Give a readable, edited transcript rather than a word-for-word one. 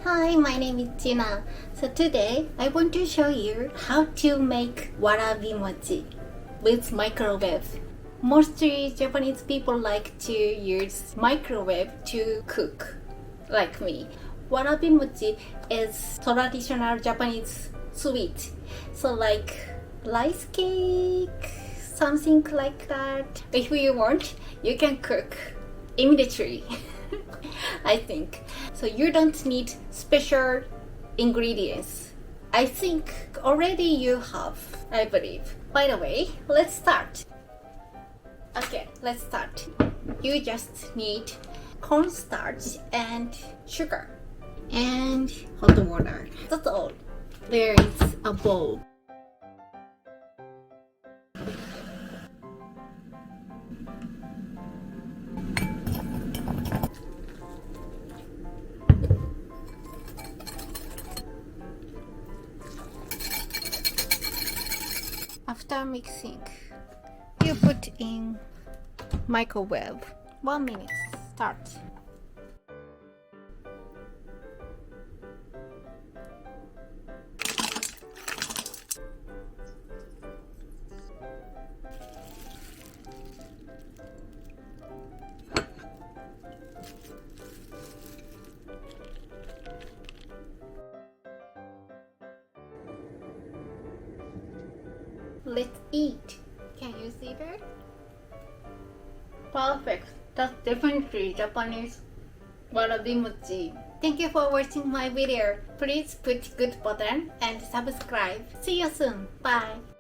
Hi, my name is Tina. So today I want to show you how to make warabi mochi with microwave. Mostly Japanese people like to use microwave to cook, like me. Warabi mochi is traditional Japanese sweet. So like rice cake, something like that. If you want, you can cook immediately. I think. So you don't need special ingredients. I think already you have, I believe. By the way, let's start. Okay, let's start. You just need cornstarch and sugar and hot water. That's all. There is a bowl. After mixing, you put in microwave. 1 minute. Start. Let's eat. Can you see that? Perfect. That's definitely Japanese warabi mochi. Thank you for watching my video. Please put good button and subscribe. See you soon. Bye.